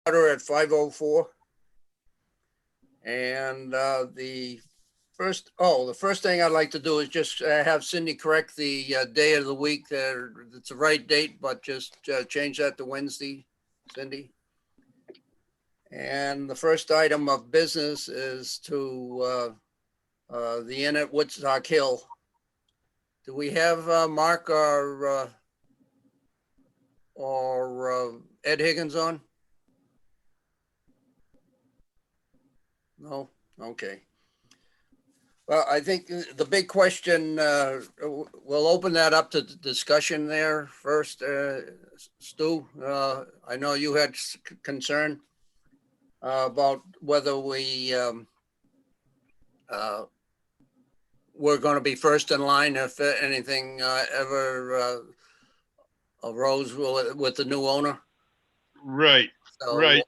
letter at 5:04. And the first thing I'd like to do is just have Cindy correct the day of the week. It's the right date, but just change that to Wednesday, Cindy. And the first item of business is to the Inn at Woodstock Hill. Do we have Mark or Ed Higgins on? No? Okay. Well, I think the big question, we'll open that up to discussion there first. Stu, I know you had concern about whether we're going to be first in line if anything ever arose with the new owner. Right, So, right.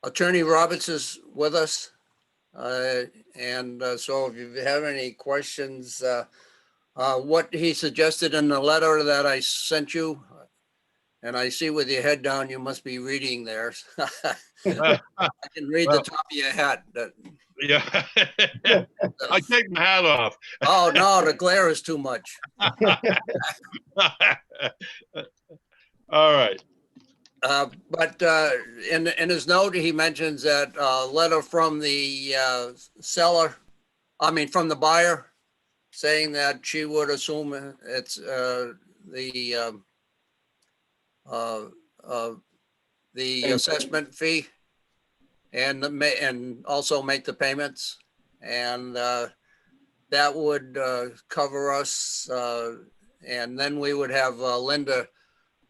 Attorney Roberts is with us. So if you have any questions, what he suggested in the letter that I sent you, and I see with your head down, you must be reading there. I can read the top of your hat. Yeah, I take my hat off. Oh, no, the glare is too much. All right. But in his note, he mentions that letter from the from the buyer, saying that she would assume it's the assessment fee and also make the payments, and that would cover us, and then we would have Linda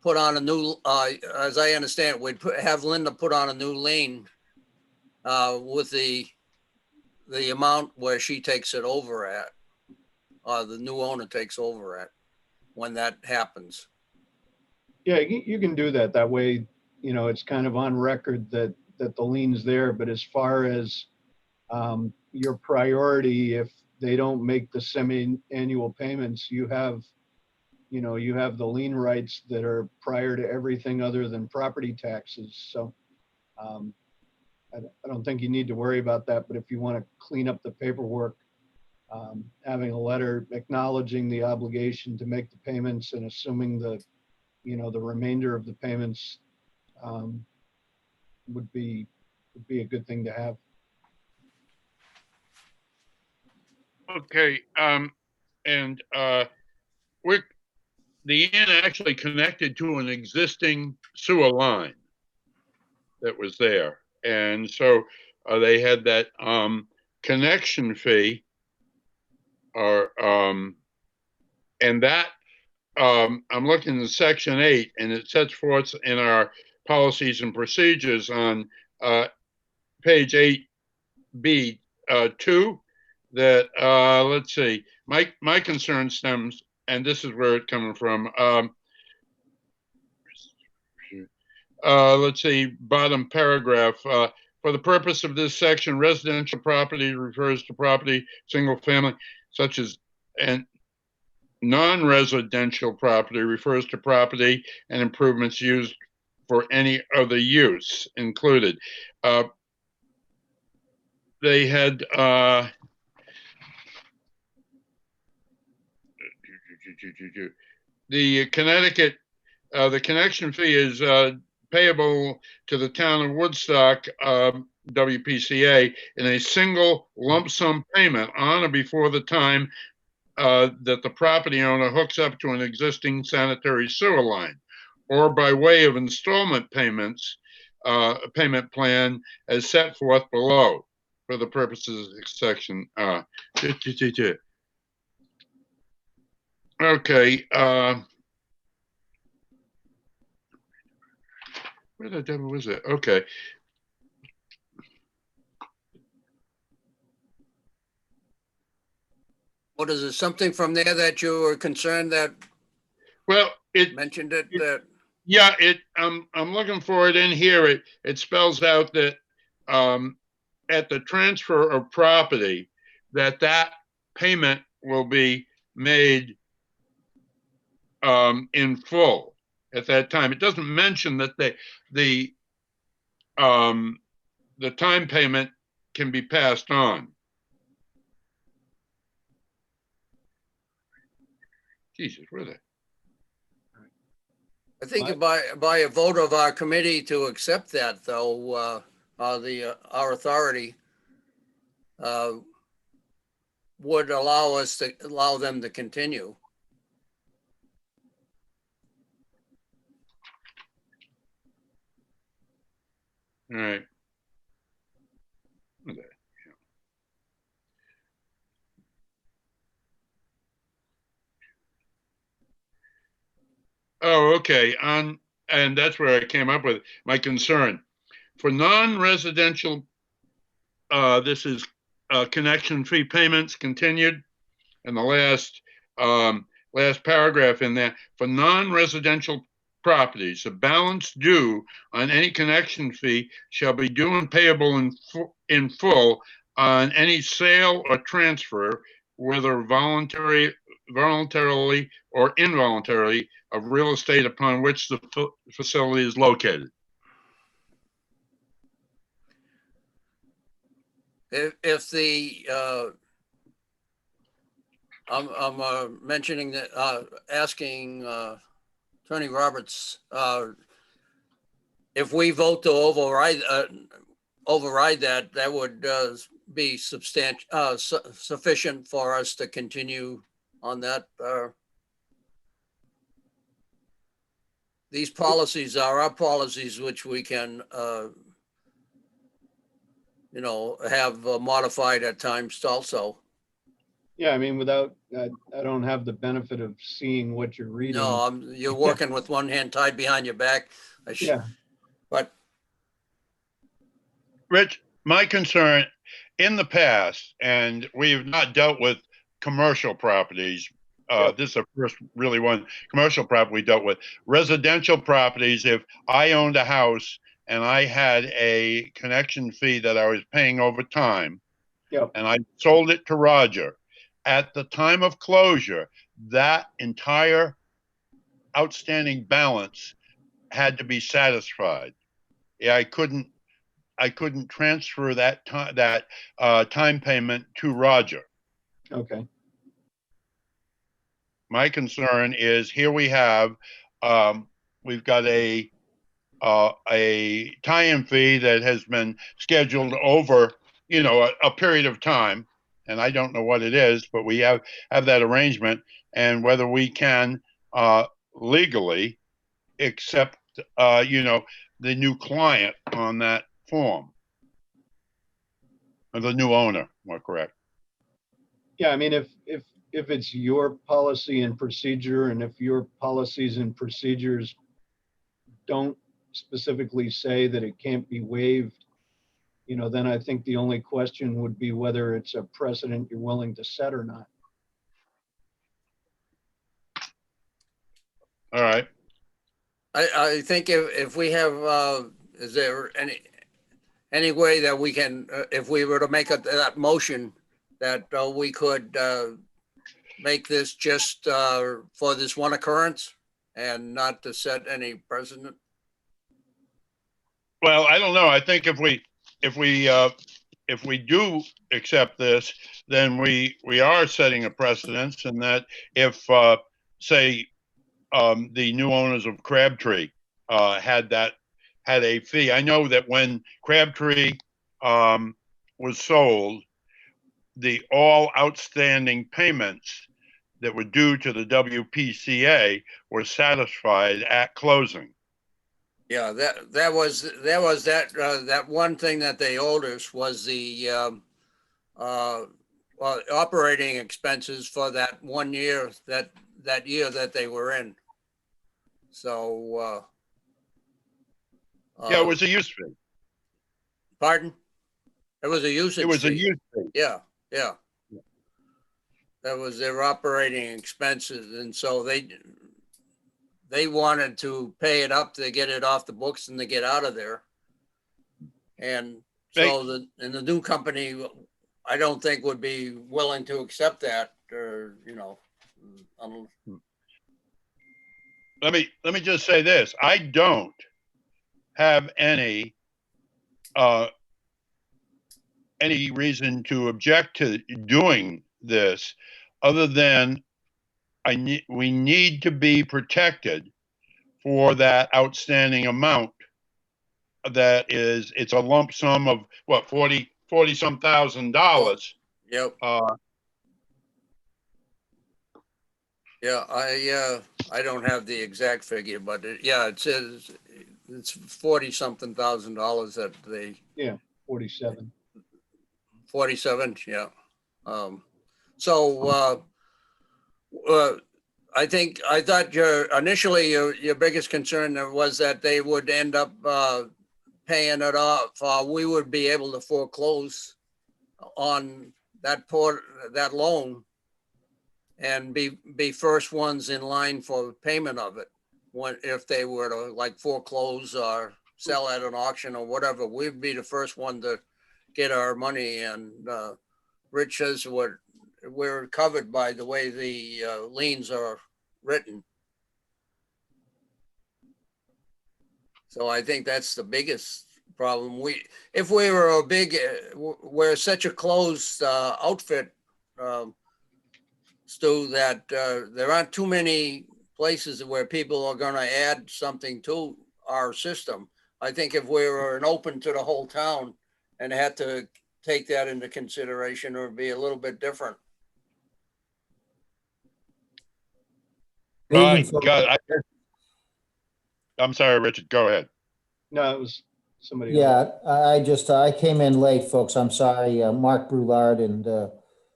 put on a new, as I understand it, we'd have Linda put on a new lien with the amount where she takes it over at, the new owner takes over at, when that happens. Yeah, you can do that. That way, it's kind of on record that the lien's there. But as far as your priority, if they don't make the semi-annual payments, you have the lien rights that are prior to everything other than property taxes. So I don't think you need to worry about that. But if you want to clean up the paperwork, having a letter acknowledging the obligation to make the payments and assuming the remainder of the payments would be a good thing to have. Okay, and the inn actually connected to an existing sewer line that was there, and so they had that connection fee, or and that I'm looking at Section 8, and it sets forth in our policies and procedures on page 8B 2 that let's see, my concern stems, and this is where it's coming from. Let's see, bottom paragraph. For the purpose of this section, residential property refers to property, single family, such as, and non-residential property refers to property and improvements used for any other use included. They had the Connecticut, the connection fee is payable to the town of Woodstock, WPCA, in a single lump sum payment on or before the time that the property owner hooks up to an existing sanitary sewer line, or by way of installment payments, payment plan as set forth below for the purposes of section. Okay. Where the devil was it? Okay. What is it? Something from there that you were concerned that? Well, it mentioned it. That yeah, I'm looking for it in here. It spells out that at the transfer of property, that payment will be made in full. at that time. It doesn't mention that um, the time payment can be passed on. Jesus, where are they? I think by a vote of our committee to accept that, though, our authority would allow them to continue. All right. Oh, okay. And that's where I came up with my concern. For non-residential, this is connection fee payments continued. And the last paragraph in there, for non-residential properties, the balance due on any connection fee shall be due and payable in full on any sale or transfer, whether voluntarily or involuntarily, of real estate upon which the facility is located. If the I'm mentioning that asking Attorney Roberts if we vote to override that, that would be sufficient for us to continue on that. These policies are our policies, which we can, have modified at times also. Yeah, I mean, I don't have the benefit of seeing what you're reading. No, you're working with one hand tied behind your back. Yeah. But Rich, my concern in the past, and we've not dealt with commercial properties. Yep. This is the first really one commercial property we dealt with. Residential properties, if I owned a house and I had a connection fee that I was paying over time, Yep. and I sold it to Roger, at the time of closure, that entire outstanding balance had to be satisfied. Yeah, I couldn't transfer that time payment to Roger. Okay. My concern is here we have we've got a tie-in fee that has been scheduled over a period of time, and I don't know what it is, but we have that arrangement, and whether we can legally accept the new client on that form, or the new owner, more correct. Yeah, I mean, if it's your policy and procedure, and if your policies and procedures don't specifically say that it can't be waived, then I think the only question would be whether it's a precedent you're willing to set or not. All right. I think if we have, is there any way that we can, if we were to make that motion, that we could make this just for this one occurrence and not to set any precedent? Well, I don't know. I think if we do accept this, then we are setting a precedence, and that if say the new owners of Crabtree had a fee. I know that when Crabtree was sold, the all outstanding payments that were due to the WPCA were satisfied at closing. Yeah, that was that one thing that they owed us was the operating expenses for that 1 year that year that they were in. So yeah, it was a use fee. Pardon? It was a usage. It was fee. a use fee. Yeah. That was their operating expenses, and so they wanted to pay it up to get it off the books and to get out of there. And so the new company, I don't think would be willing to accept that, or let me just say this. I don't have any reason to object to doing this other than we need to be protected for that outstanding amount. It's a lump sum of what, 40 some $1,000. Yep. Yeah, I don't have the exact figure, but yeah, it says it's 40 something $1,000 that they, Yeah, 47. 47, yeah. So I thought initially your biggest concern was that they would end up paying it off. We would be able to foreclose on that loan and be first ones in line for payment of it. If they were to like foreclose or sell at an auction or whatever, we'd be the first one to get our money. And Rich says we're covered by the way the liens are written. So I think that's the biggest problem. If we were we're such a closed outfit, Stu, that there aren't too many places where people are going to add something to our system. I think if we were open to the whole town and had to take that into consideration, it would be a little bit different. My God, I'm sorry, Richard, go ahead. No, it was somebody else. Yeah, I came in late, folks. I'm sorry. Mark Brulard and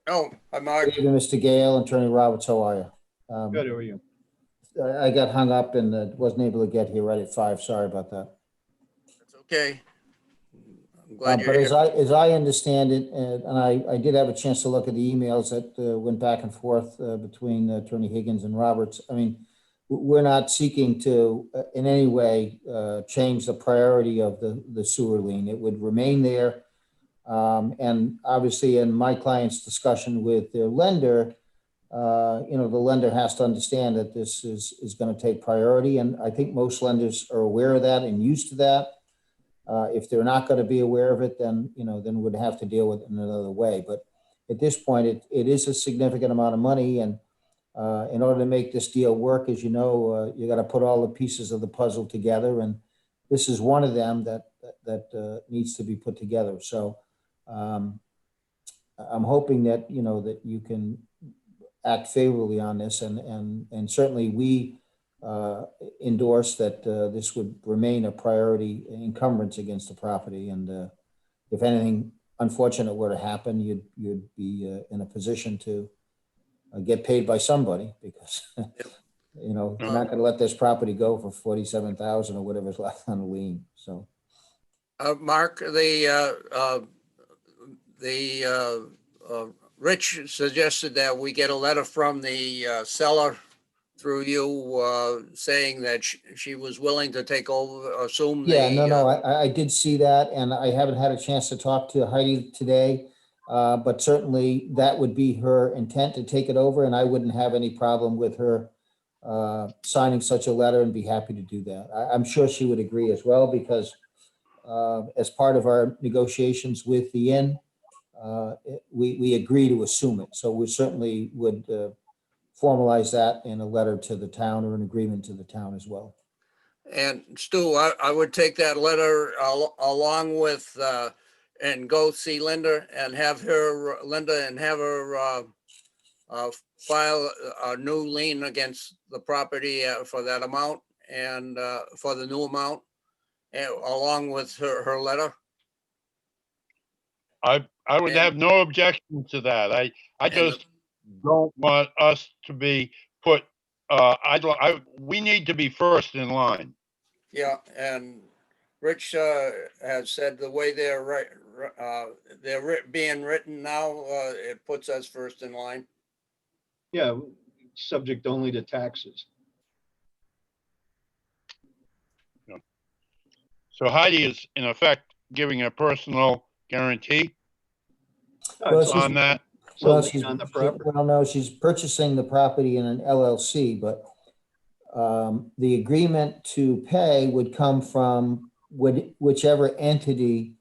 Oh, hi, Mark. good evening, Mr. Gale, Attorney Roberts, how are you? Good, how are you? I got hung up and wasn't able to get here right at 5. Sorry about that. That's okay. I'm glad you're But here. as I understand it, and I did have a chance to look at the emails that went back and forth between Attorney Higgins and Roberts. I mean, we're not seeking to in any way change the priority of the sewer lien. It would remain there. And obviously in my client's discussion with their lender, the lender has to understand that this is going to take priority. And I think most lenders are aware of that and used to that. If they're not going to be aware of it, then we'd have to deal with it in another way. But at this point, it is a significant amount of money. And in order to make this deal work, as you know, you got to put all the pieces of the puzzle together. And this is one of them that needs to be put together. So I'm hoping that, that you can act favorably on this. And certainly we endorse that this would remain a priority encumbrance against the property. And if anything unfortunate were to happen, you'd be in a position to get paid by somebody because, you're not going to let this property go for 47,000 or whatever's left on the lien. So, Mark, Rich suggested that we get a letter from the seller through you saying that she was willing to take over, assume I did see that, and I haven't had a chance to talk to Heidi today, but certainly that would be her intent to take it over, and I wouldn't have any problem with her signing such a letter and be happy to do that. I'm sure she would agree as well, because as part of our negotiations with the inn, we agree to assume it. So we certainly would formalize that in a letter to the town or an agreement to the town as well. And Stu, I would take that letter along with and go see Linda and have her file a new lien against the property for that amount and for the new amount, and along with her letter. I would have no objection to that. I just don't want us to be put. We need to be first in line. Yeah, and Rich has said the way they're being written now, it puts us first in line. Yeah, subject only to taxes. So Heidi is in effect giving a personal guarantee on that. So on the property. No, she's purchasing the property in an LLC, but the agreement to pay would come from whichever entity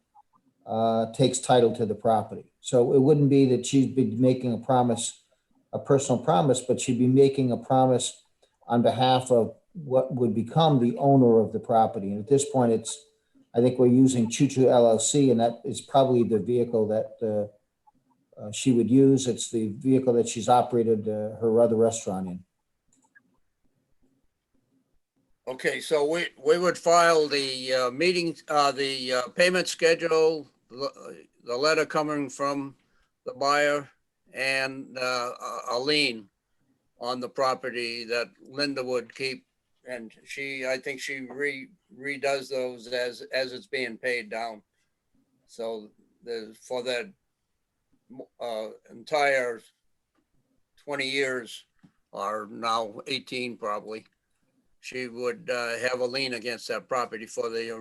takes title to the property. So it wouldn't be that she'd be making a promise, a personal promise, but she'd be making a promise on behalf of what would become the owner of the property. And at this point, I think we're using Choo Choo LLC, and that is probably the vehicle that she would use. It's the vehicle that she's operated her other restaurant in. Okay, so we would file the payment schedule, the letter coming from the buyer, and a lien on the property that Linda would keep. And I think she redoes those as it's being paid down. So for that entire 20 years, or now 18 probably, she would have a lien against that property for the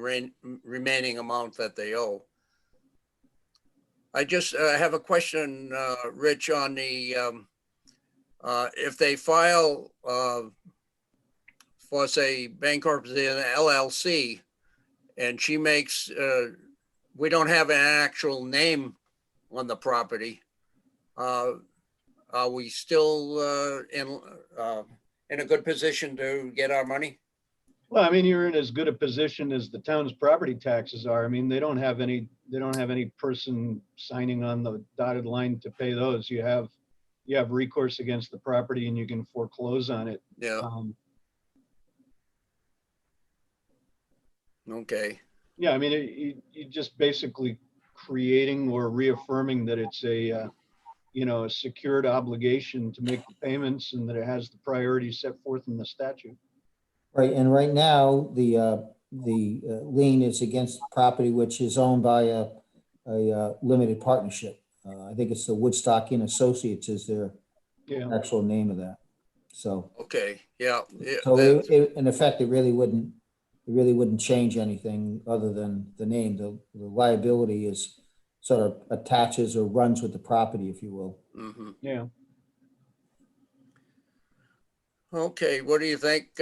remaining amount that they owe. I just have a question, Rich, on the, if they file for, say, bankruptcy in an LLC, and she makes, we don't have an actual name on the property, are we still in a good position to get our money? Well, I mean, you're in as good a position as the town's property taxes are. I mean, they don't have any person signing on the dotted line to pay those. You have recourse against the property and you can foreclose on it. Yeah, okay. Yeah, I mean, you just basically creating or reaffirming that it's a secured obligation to make the payments and that it has the priorities set forth in the statute. Right, and right now, the lien is against property which is owned by a limited partnership. I think it's the Woodstock Inn Associates is their Yeah. actual name of that. So, Okay, yeah. so in effect, it really wouldn't change anything other than the name. The liability is sort of attaches or runs with the property, if you will. Mm-hmm. Yeah. Okay, what do you think,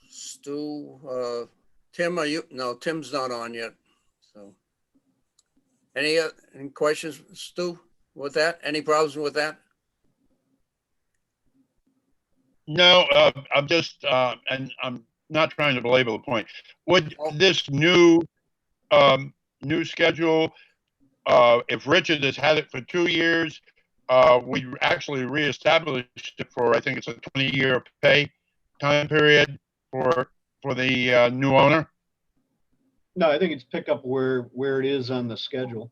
Stu? Tim, no, Tim's not on yet. So, any questions, Stu, with that? Any problems with that? No, I'm just, and I'm not trying to belabor the point. Would this new schedule, if Richard has had it for 2 years, we actually reestablished it for, I think it's a 20-year pay time period for the new owner? No, I think it's pick up where it is on the schedule.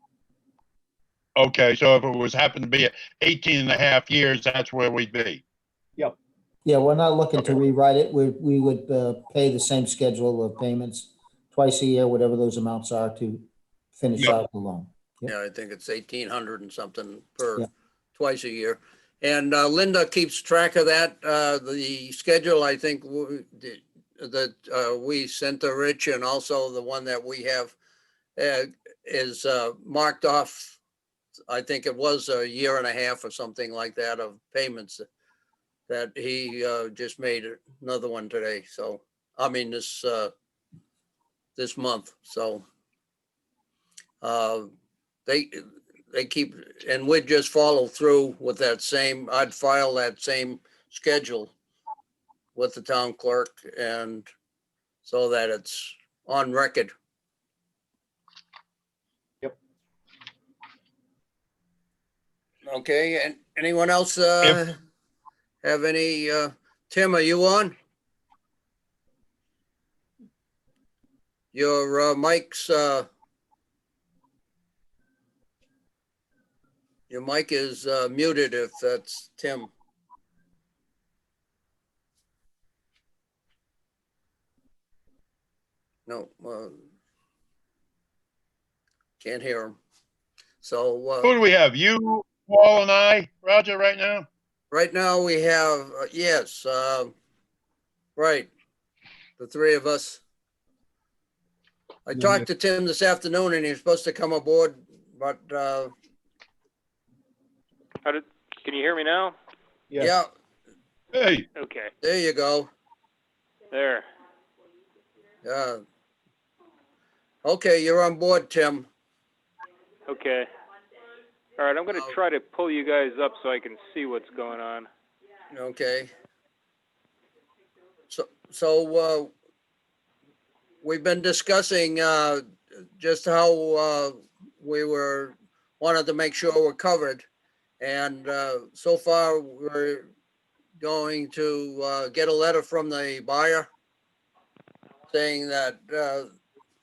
Okay, so if it was happened to be at 18 and a half years, that's where we'd be. Yep. Yeah, we're not looking to rewrite it. We would pay the same schedule of payments twice a year, whatever those amounts are, to finish out the loan. Yep. Yeah, I think it's 1,800 and something per Yeah. twice a year. And Linda keeps track of that. The schedule, I think, that we sent to Rich, and also the one that we have is marked off. I think it was a year and a half or something like that of payments that he just made another one today. So, I mean, this month. So they keep, and we'd just follow through with that same, I'd file that same schedule with the town clerk, and so that it's on record. Yep. Okay, and anyone else have any, Tim, are you on? Your mic's, your mic is muted if that's Tim. No, can't hear him. So Who do we have? You, Paul, and I, Roger, right now? right now we have, yes, right, the three of us. I talked to Tim this afternoon and he was supposed to come aboard, but Can you hear me now? Yes. yeah, Hey, Okay. there you go. There. Okay, you're on board, Tim. Okay. All right, I'm going to try to pull you guys up so I can see what's going on. Okay. So we've been discussing just how we wanted to make sure we're covered. And so far, we're going to get a letter from the buyer saying that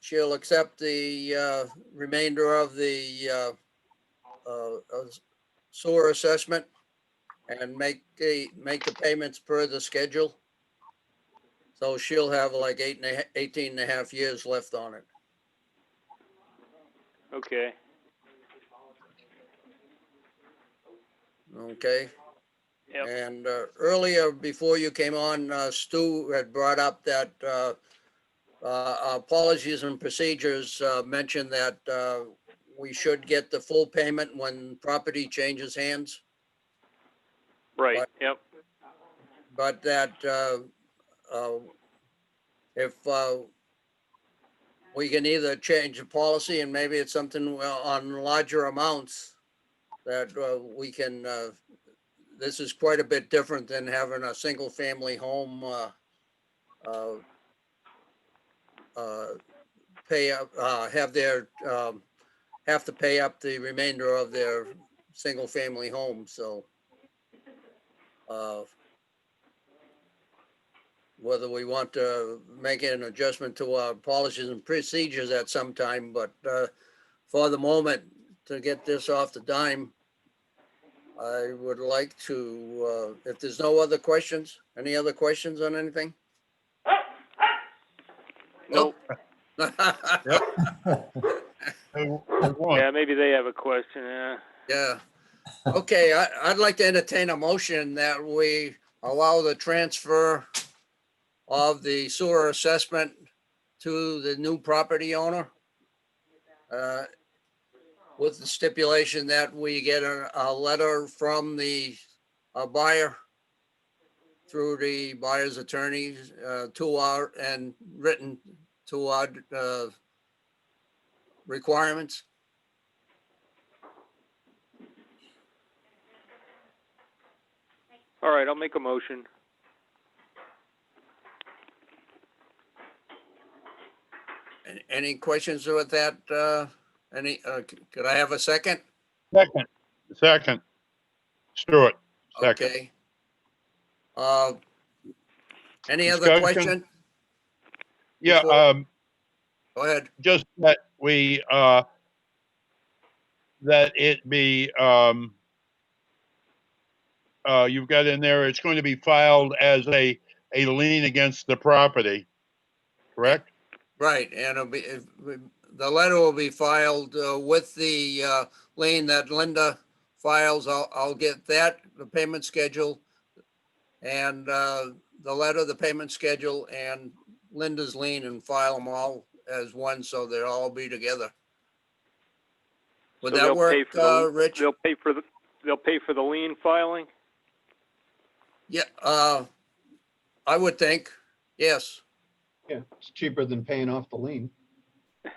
she'll accept the remainder of the sewer assessment and make the payments per the schedule. So she'll have like 18 and a half years left on it. Okay. Okay. Yep. And earlier, before you came on, Stu had brought up that our policies and procedures mentioned that we should get the full payment when property changes hands, Right. But- Yep. but that if we can either change the policy and maybe it's something on larger amounts that we can, this is quite a bit different than having a single family home pay up, have to pay up the remainder of their single family home. So whether we want to make an adjustment to our policies and procedures at some time, but for the moment, to get this off the dime, I would like to, if there's no other questions, any other questions on anything? Nope. One. Yeah, maybe they have a question. Yeah. Yeah. Okay, I'd like to entertain a motion that we allow the transfer of the sewer assessment to the new property owner, with the stipulation that we get a letter from the buyer through the buyer's attorney to our, and written to our requirements. All right, I'll make a motion. Any questions with that? Could I have a second? Second. Stuart, second. Okay. Any other Discussion? question? Yeah, Before- Go ahead. just that we, that it be, you've got in there, it's going to be filed as a lien against the property, correct? Right, and the letter will be filed with the lien that Linda files. I'll get that, the payment schedule, and the letter, the payment schedule, and Linda's lien, and file them all as one, so they'll all be together. Would So that they'll pay work, for the- Rich? They'll pay for the lien filing. Yeah, I would think, yes. Yeah, it's cheaper than paying off the lien.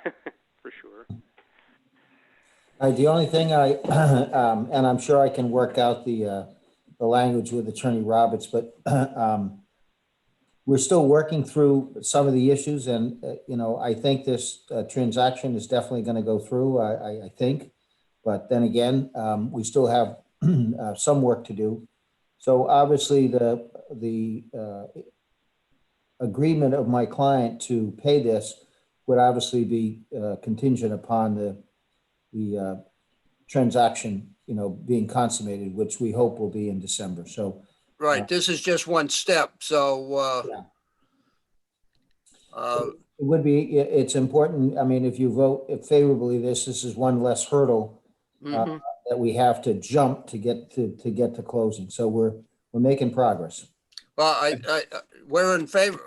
For sure. The only thing and I'm sure I can work out the language with Attorney Roberts, but we're still working through some of the issues, and I think this transaction is definitely going to go through. I think, but then again, we still have some work to do. So obviously, the agreement of my client to pay this would obviously be contingent upon the transaction, being consummated, which we hope will be in December. So, Right, this is just one step, so yeah. it It would be, it's important. I mean, if you vote favorably, this is one less hurdle mhm. that we have to jump to get to closing. So we're making progress. Well, we're in favor,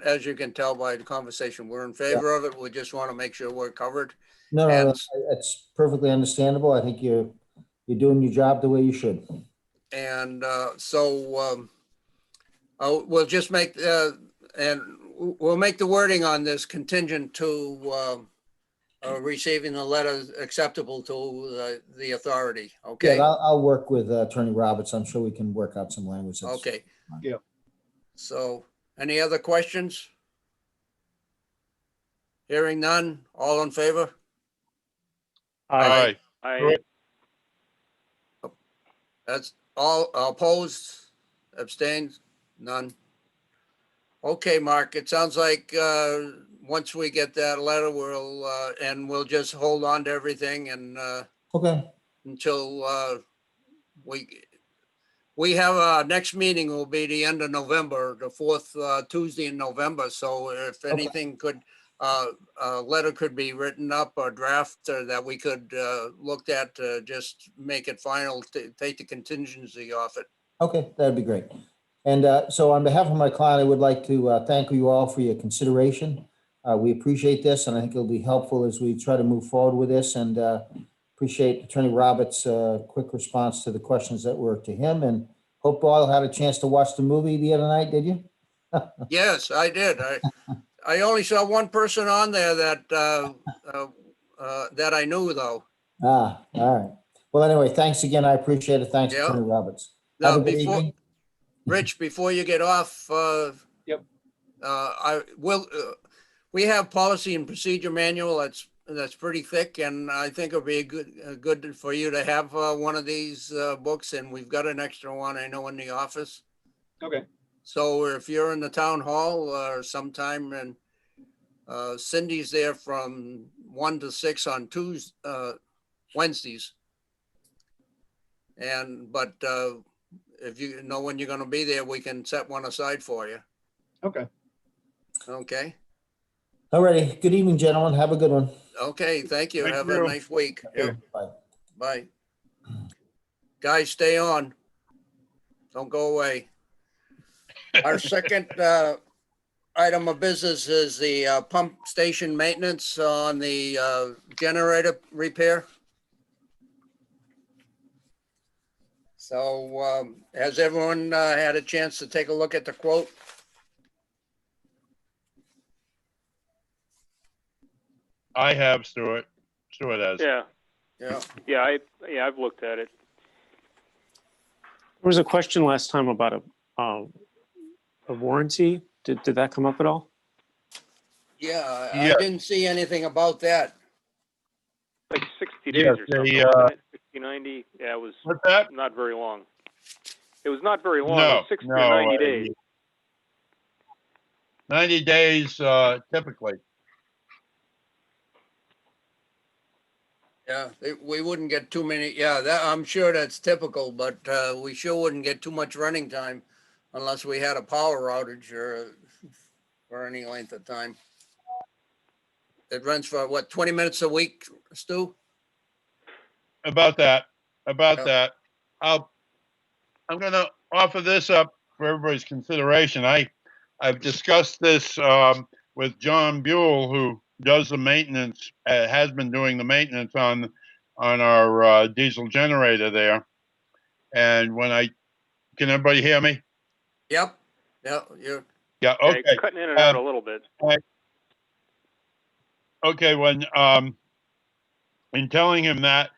as you can tell by the conversation, we're in favor of it. We just want to make sure we're covered. No, And- that's perfectly understandable. I think you're doing your job the way you should. And so we'll just make, and we'll make the wording on this contingent to receiving the letter acceptable to the authority, Yeah, okay? and I'll work with Attorney Roberts. I'm sure we can work out some language. that's- Okay. Yeah. So, any other questions? Hearing none, all in favor? Aye. I, That's all opposed, abstained, none. Okay, Mark, it sounds like once we get that letter, we'll just hold on to everything and Okay, until we have our next meeting will be the end of November, the fourth Tuesday in November. So if anything could, a letter could be written up or draft that we could look at to just make it final, take the contingency off it. okay, that'd be great. And so on behalf of my client, I would like to thank you all for your consideration. We appreciate this, and I think it'll be helpful as we try to move forward with this, and appreciate Attorney Roberts' quick response to the questions that were to him, and hope all had a chance to watch the movie the other night, did you? Yes, I did. I only saw one person on there that that I knew though. Ah, all right. Well, anyway, thanks again. I appreciate it. Thanks, Yeah. Attorney Roberts. Now, Have a good evening. Rich, before you get off, Yep. I will. We have policy and procedure manual that's pretty thick, and I think it'll be good for you to have one of these books. And we've got an extra one, I know, in the office. Okay. So if you're in the town hall or sometime, and Cindy's there from 1 to 6 on Wednesdays. But if you know when you're going to be there, we can set one aside for you. Okay. Okay. All righty. Good evening, gentlemen. Have a good one. Okay. Thank you. Thank Have you. a nice week. Yep. Bye. Bye. Guys, stay on. Don't go away. Our second item of business is the pump station maintenance on the generator repair. So has everyone had a chance to take a look at the quote? I have, Stuart. Stuart has. yeah, Yeah. I've looked at it. There was a question last time about a warranty. Did that come up at all? Yeah, I Yeah. didn't see anything about that. Like 60 days Yes, or something, they, wasn't it? 60, 90? Yeah, it was What's that? not very long. It was not very long. It No, was 60 no. or 90 days. 90 days, typically. Yeah, we wouldn't get too many. Yeah, that, I'm sure that's typical, but we sure wouldn't get too much running time unless we had a power outage or for any length of time. It runs for what, 20 minutes a week, Stu? About that. Yep. That. I'm going to offer this up for everybody's consideration. I've discussed this with John Buell, who does the maintenance, has been doing the maintenance on our diesel generator there. And can everybody hear me? Yep. Yeah, you're Yeah. Yeah, Okay. cutting in and out a little bit. Okay. When in telling him that,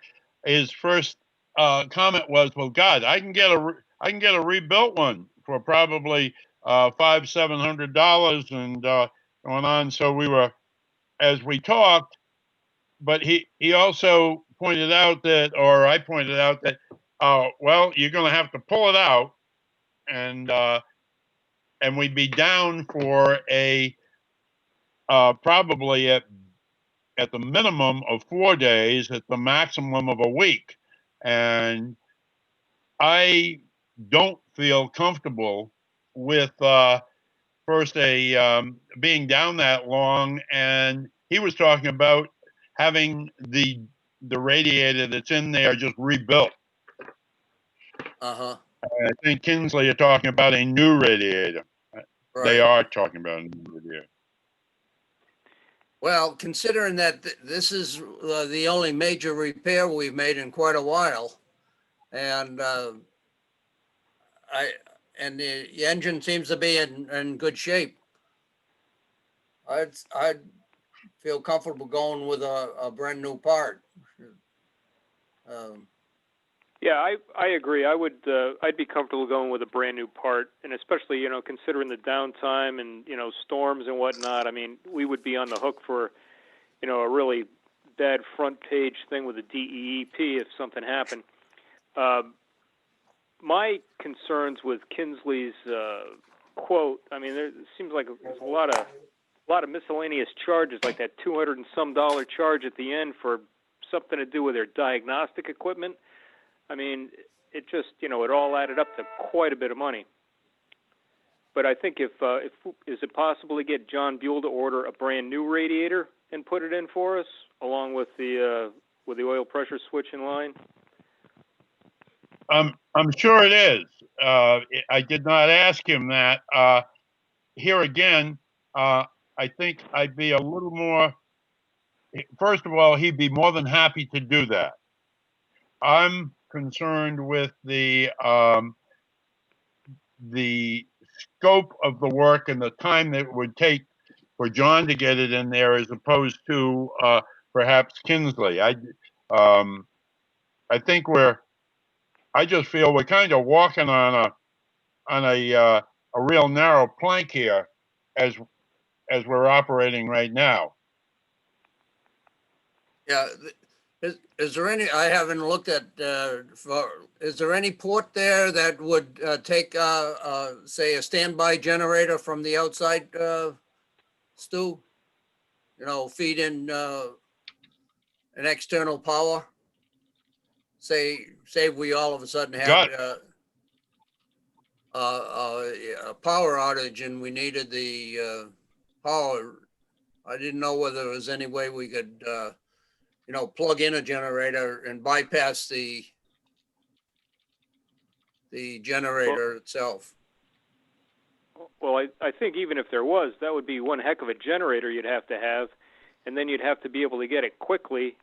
his first comment was, "Well, God, I can get a rebuilt one for probably $500-700 and going on." So we were, as we talked, but he also pointed out that, or I pointed out that, well, you're going to have to pull it out, and we'd be down for a probably at the minimum of 4 days, at the maximum of a week. And I don't feel comfortable with first being down that long. And he was talking about having the radiator that's in there just rebuilt. uh-huh. I think Kinsley are talking about a new radiator. They Right. are talking about a new radiator. Well, considering that this is the only major repair we've made in quite a while, and the engine seems to be in good shape. I'd feel comfortable going with a brand new part. Um, Yeah, I agree. I'd be comfortable going with a brand new part, and especially, considering the downtime and, storms and whatnot. I mean, we would be on the hook for, a really bad front page thing with a DEEP if something happened. My concerns with Kinsley's quote, I mean, there seems like there's a lot of miscellaneous charges, like that $200 and some charge at the end for something to do with their diagnostic equipment. I mean, it just, it all added up to quite a bit of money. But I think if is it possible to get John Buell to order a brand new radiator and put it in for us, along with the oil pressure switch in line? I'm sure it is. I did not ask him that. Here again, I think I'd be a little more. First of all, he'd be more than happy to do that. I'm concerned with the scope of the work and the time that it would take for John to get it in there, as opposed to perhaps Kinsley. I think I just feel we're kind of walking on a real narrow plank here as we're operating right now. Yeah, is there any, I haven't looked at, is there any port there that would take, say, a standby generator from the outside, Stu? Feed in an external power? Say we all of a sudden Got had a power outage and we needed the power. I didn't know whether there was any way we could, plug in a generator and bypass the generator itself. Well, I think even if there was, that would be one heck of a generator you'd have to have, and then you'd have to be able to get it quickly,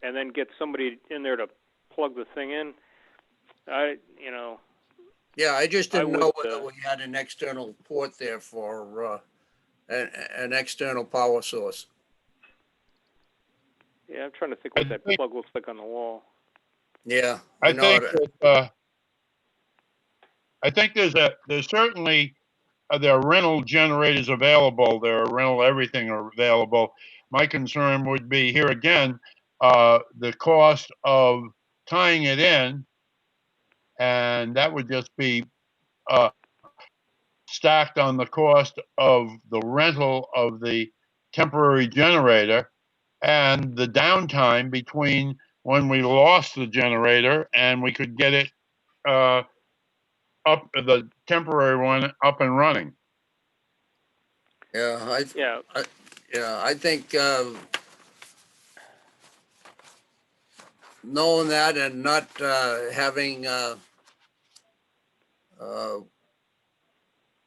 and then get somebody in there to plug the thing in. Yeah, I just didn't I know would, whether we had an external port there for an external power source. Yeah, I'm trying to think what that plug looks like on the wall. Yeah, I think that, I think there's certainly there are rental generators available. There are rental everything are available. My concern would be here again the cost of tying it in, and that would just be stacked on the cost of the rental of the temporary generator and the downtime between when we lost the generator and we could get it up, the temporary one up and running. Yeah, Yeah. I think knowing that and not having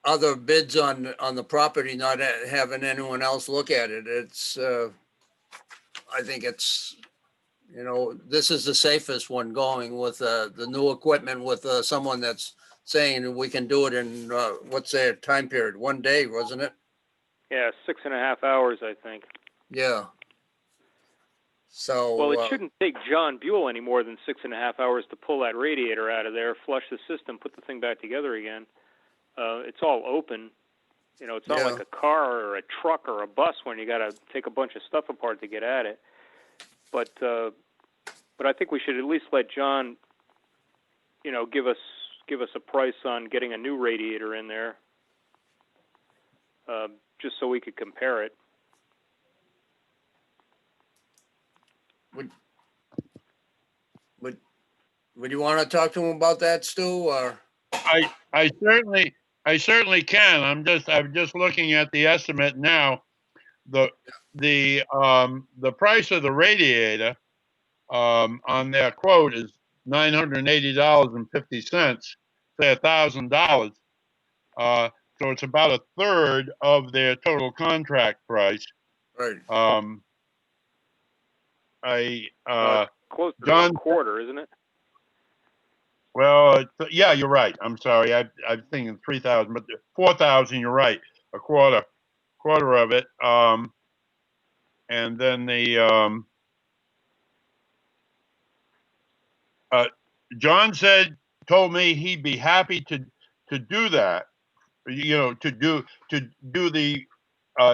other bids on the property, not having anyone else look at it, it's I think it's, this is the safest one going with the new equipment with someone that's saying we can do it in what's their time period? 1 day, wasn't it? Yeah, 6.5 hours, I think. Yeah. So Well, it shouldn't take John Buell any more than 6.5 hours to pull that radiator out of there, flush the system, put the thing back together again. It's all open. It's not like a car or a truck or a bus when you got to take a bunch of stuff apart to get at it. But I think we should at least let John, give us a price on getting a new radiator in there, just so we could compare it. Would you want to talk to him about that, Stu? Or I certainly can. I'm just looking at the estimate now. The price of the radiator on their quote is $980.50, say $1,000. So it's about a third of their total contract price. right? Close to John, a quarter, isn't it? well, yeah, you're right. I'm sorry. I'm thinking 3,000, but 4,000. You're right. A quarter. quarter of it. And then John told me he'd be happy to do that, to do the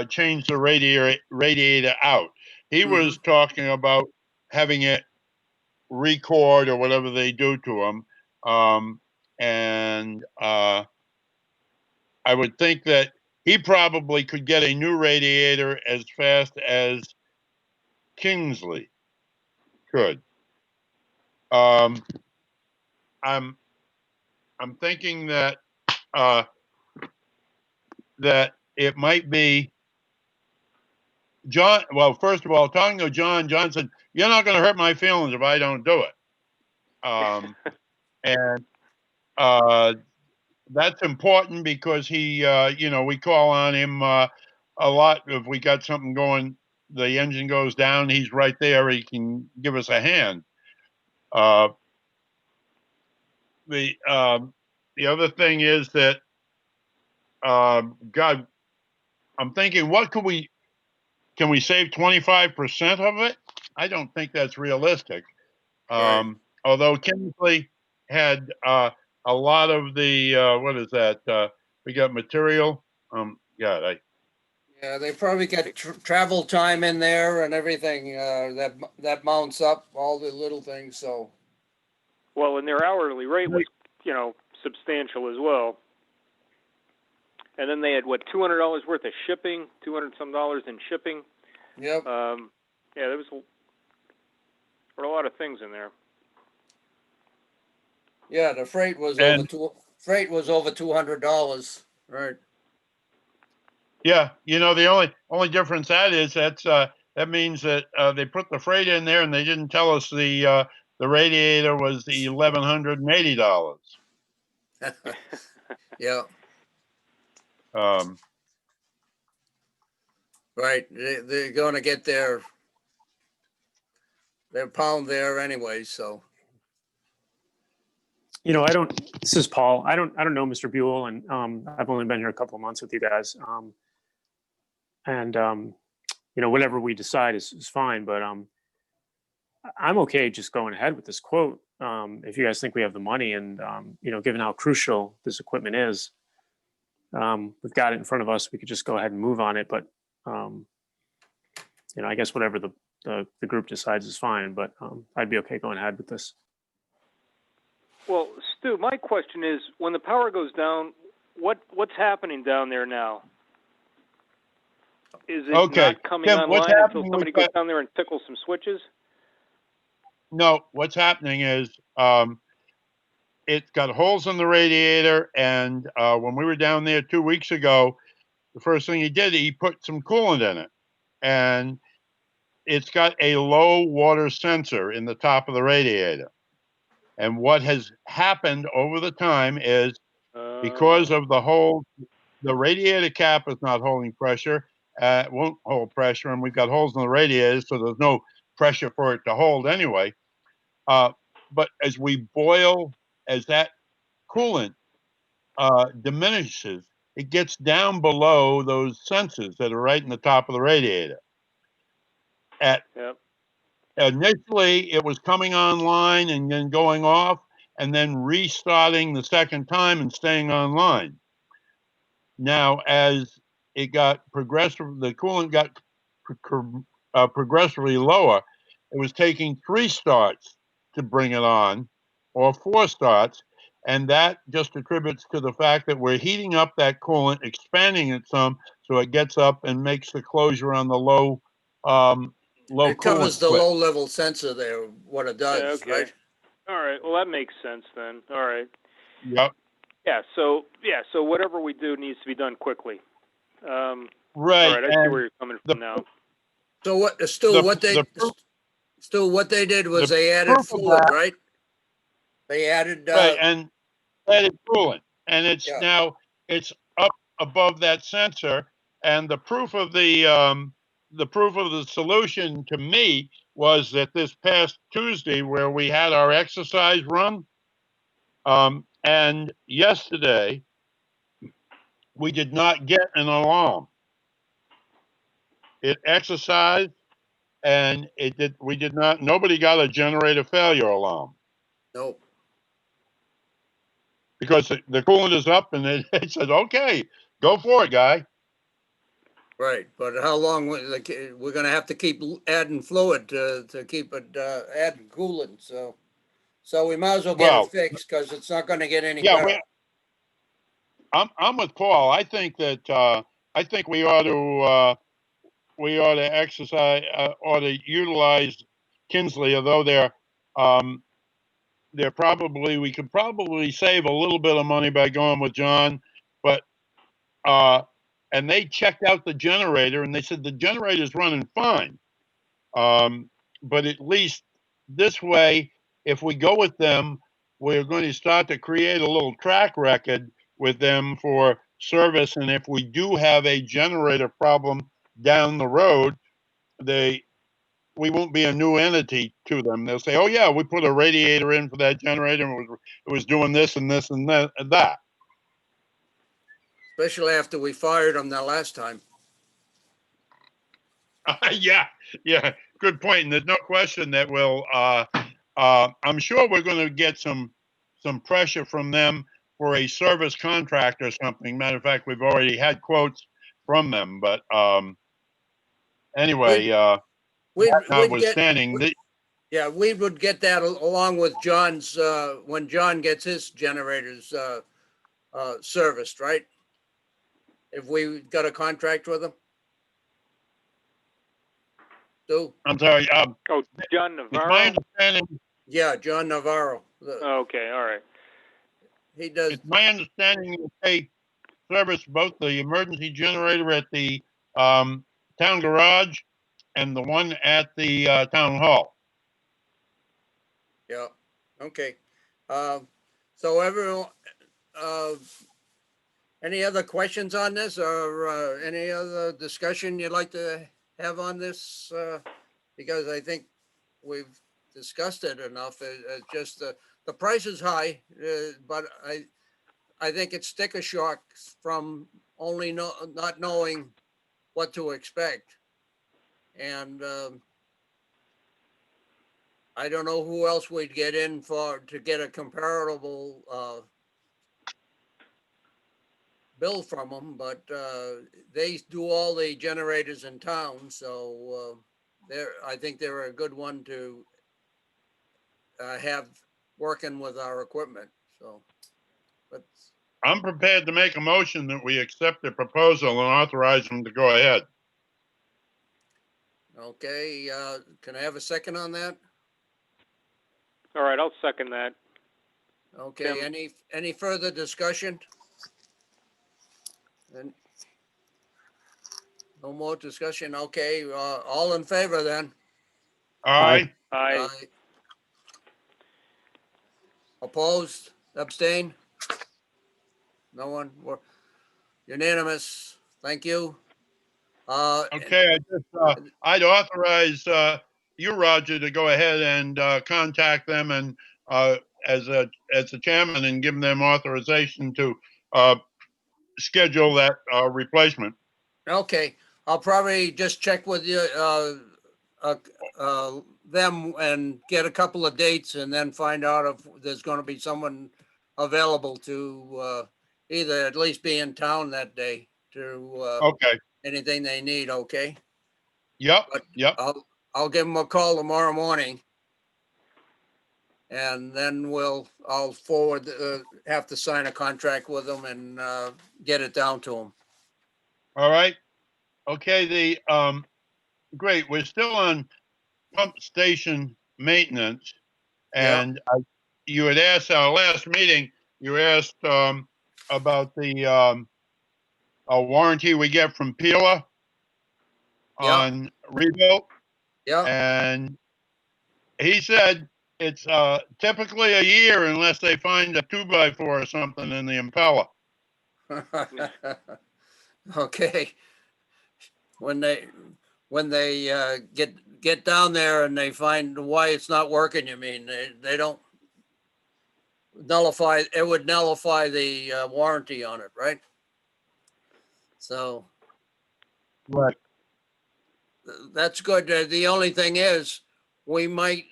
change the radiator out. He was talking about having it record or whatever they do to them. And I would think that he probably could get a new radiator as fast as Kingsley could. I'm thinking that that it might be John. Well, first of all, talking to John said, "You're not going to hurt my feelings if I don't do it." And that's important because he, we call on him a lot. If we got something going, the engine goes down, he's right there. He can give us a hand. The other thing is that, God, I'm thinking, can we save 25% of it? I don't think that's realistic. Right. Although Kingsley had a lot of the, what is that? We got material. Yeah, Yeah, they probably got travel time in there and everything, that mounts up all the little things, so. Well, and their hourly rate was, substantial as well. And then they had $200 worth of shipping, $200 some in shipping. Yep. Yeah, there were a lot of things in there. Yeah, the freight was And- over $200, right? Yeah, the only difference that means that they put the freight in there and they didn't tell us the radiator was $1,180. Yeah, right. They're going to get their pound there anyway, so. This is Paul. I don't know Mr. Buell, and I've only been here a couple of months with you guys. And whatever we decide is fine, but I'm okay just going ahead with this quote. If you guys think we have the money and, given how crucial this equipment is, we've got it in front of us, we could just go ahead and move on it. But, I guess whatever the group decides is fine, but I'd be okay going ahead with this. Well, Stu, my question is, when the power goes down, what's happening down there now? Is it not coming Tim, online until somebody goes down there and tickles some switches? No, what's happening is it's got holes in the radiator, and when we were down there 2 weeks ago, the first thing he put some coolant in it, and it's got a low water sensor in the top of the radiator. And what has happened over the time is because of the radiator cap is not holding pressure, it won't hold pressure, and we've got holes in the radiator, so there's no pressure for it to hold anyway. But as that coolant diminishes, it gets down below those sensors that are right in the top of the radiator. Initially, it was coming online and then going off and then restarting the second time and staying online. Now, as it got the coolant got progressively lower, it was taking 3 starts to bring it on, or 4 starts, and that just attributes to the fact that we're heating up that coolant, expanding it some, so it gets up and makes the closure on the low It covers coolant the switch. low-level sensor there, what it does, Okay. right? All right. Well, that makes sense then. All right. Yep. Yeah. So whatever we do needs to be done quickly. Right. All right. I see where you're coming from now. So what they did was they added proof of fluid, that- right? They added, Right, and added coolant, and it's Yeah. now it's up above that sensor. And the proof of the solution to me was that this past Tuesday, where we had our exercise run, and yesterday we did not get an alarm. it exercised, and nobody got a generator failure alarm Nope. because the coolant is up and it said, okay, go for it, guy. Right, but how long, we're gonna have to keep adding fluid to keep it, adding coolant, so we might as well get it Well, fixed, because it's not gonna get any yeah, better. I'm with Paul. I think that, I think we ought to exercise, ought to utilize Kinsley, although we could probably save a little bit of money by going with John, but, and they checked out the generator and they said the generator's running fine. But at least this way, if we go with them, we're going to start to create a little track record with them for service. And if we do have a generator problem down the road, we won't be a new entity to them. They'll say, "Oh yeah, we put a radiator in for that generator, and it was doing this and this and that." Especially after we fired them the last time. Yeah, yeah, good point. And there's no question that I'm sure we're going to get some pressure from them for a service contract or something. Matter of fact, we've already had quotes from them. But anyway, We'd get, notwithstanding, yeah, we would get that along with John's, when John gets his generators serviced, right? If we got a contract with them? Do, I'm sorry. Oh, John It's my Navarro? understanding. yeah, John Navarro. Okay, all right. He does, It's my understanding that they service both the emergency generator at the town garage and the one at the town hall. yeah, okay. So everyone, any other questions on this, or any other discussion you'd like to have on this? Because I think we've discussed it enough. It's just the price is high, but I think it's sticker shock from only not knowing what to expect. And I don't know who else we'd get in to get a comparable bill from them, but they do all the generators in town, so I think they're a good one to have working with our equipment. So, but I'm prepared to make a motion that we accept the proposal and authorize them to go ahead. okay, can I have a second on that? All right, I'll second that. Okay, Tim. any further discussion? And no more discussion. Okay, all in favor then? All right. Aye. Aye. Opposed, abstain? No one? We're unanimous. Thank you. Okay. I'd authorize you, Roger, to go ahead and contact them and as the chairman and give them authorization to schedule that replacement. Okay, I'll probably just check with you, them, and get a couple of dates, and then find out if there's gonna be someone available to either at least be in town that day to Okay. anything they need, okay? Yep. But Yep. I'll give them a call tomorrow morning. And then I'll forward, have to sign a contract with them and get it down to them. All right. Okay. Great. We're still on pump station maintenance. Yeah. And you had asked our last meeting, you asked about the warranty we get from Pila Yeah, on rebuild. yeah. And he said it's typically a year unless they find a 2x4 or something in the impeller. Okay. When they get down there and they find why it's not working, you mean, they don't nullify, it would nullify the warranty on it, right? So, Right. that's good. The only thing is, we might,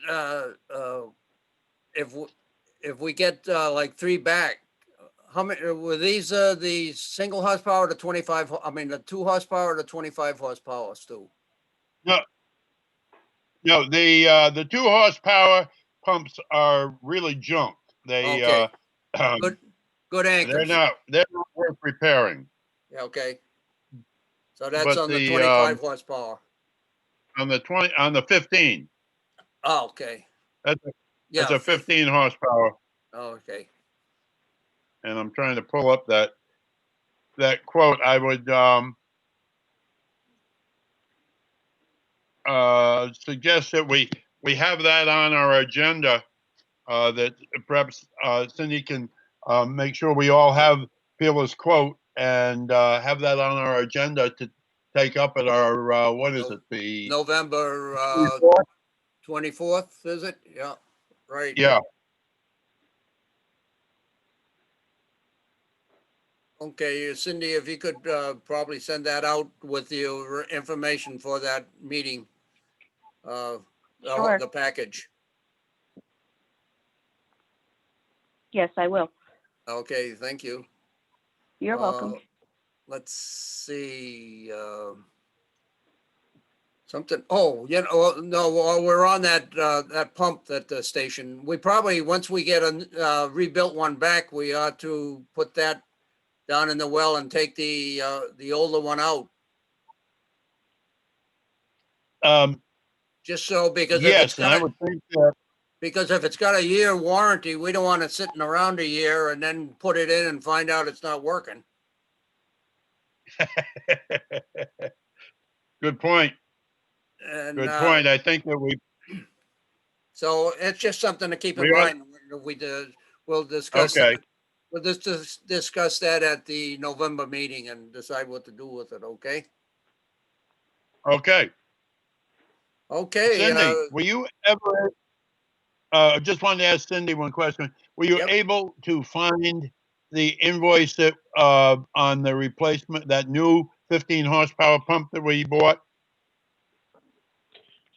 if, if we get like 3 back, how many, were these the single horsepower to 25, I mean, the 2 horsepower to 25 horsepower, Stu? No, no, the 2 horsepower pumps are really junk. They, Okay, good, good they're anchors. not worth repairing. Yeah, okay. So that's But on the the, 25 horsepower. on the 15, Oh, okay. that's Yeah. a 15 horsepower. Oh, okay. And I'm trying to pull up that quote. I would, suggest that we have that on our agenda, that perhaps, Cindy can, make sure we all have Peela's quote and, have that on our agenda to take up at our, what is it, the November 24th, is it? Yeah, right. yeah, Okay, Cindy, if you could probably send that out with your information for that meeting. Sure. The package. Yes, I will. Okay, thank you. You're welcome. Let's see. Something, oh, you know, no, while we're on that, that pump at the station, we probably, once we get a rebuilt one back, we ought to put that down in the well and take the older one out. Just so, because if it's yes, and I got, would think that, because if it's got a year warranty, we don't want it sitting around a year and then put it in and find out it's not working. good point. And Good point. I think that so it's just something to keep in We ought- mind. We do, we'll discuss, okay, we'll just discuss that at the November meeting and decide what to do with it, okay? okay. Okay, Cindy, were you ever, just wanted to ask Cindy one question. Were you Yep. able to find the invoice that, on the replacement, that new 15 horsepower pump that we bought?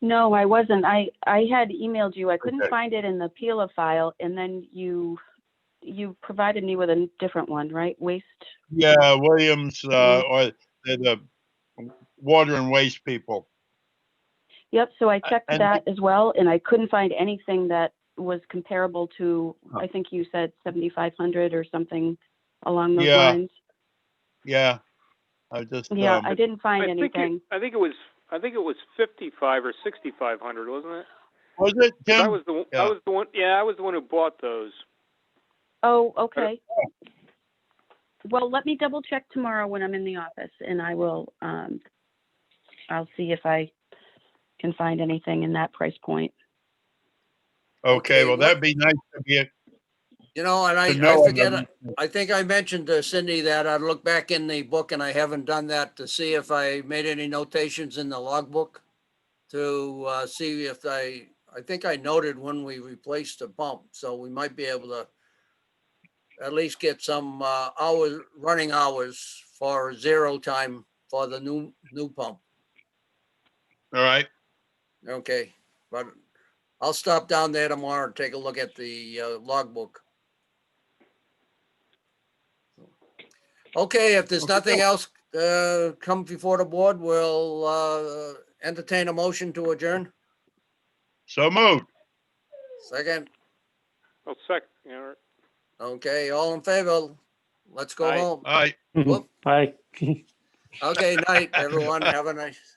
No, I wasn't. I had emailed you. I couldn't Okay. find it in the Pila file, and then you provided me with a different one, right? Waste. Yeah, Williams, Yeah. or the water and waste people. Yep. So I checked And that as well, and I couldn't find anything that was comparable to. Oh. I think you said 7,500 or something along those Yeah. lines. yeah, I just, Yeah, I didn't find I think anything. I think it was 55 or 6,500, wasn't it? was it, 'Cause Tim? I was the one. Yeah. I was the one. Yeah, I was the one who bought those. Oh, okay. Well, let me double check tomorrow when I'm in the office, and I will. I'll see if I can find anything in that price point. Okay, Okay, well, what- that'd be nice to be, you know, and to I know. forget, I think I mentioned to Cindy that I'd look back in the book and I haven't done that to see if I made any notations in the logbook to see if I think I noted when we replaced the pump, so we might be able to at least get some hours, running hours for 0 time for the new pump. All right, Okay, but I'll stop down there tomorrow and take a look at the logbook. Okay, if there's nothing else come before the board, we'll entertain a motion to adjourn. so moved. Second, Oh, second. Yeah. okay, all in favor? Let's go Aye. home. All right. Whoop. Bye. Okay, night, everyone. Have a nice.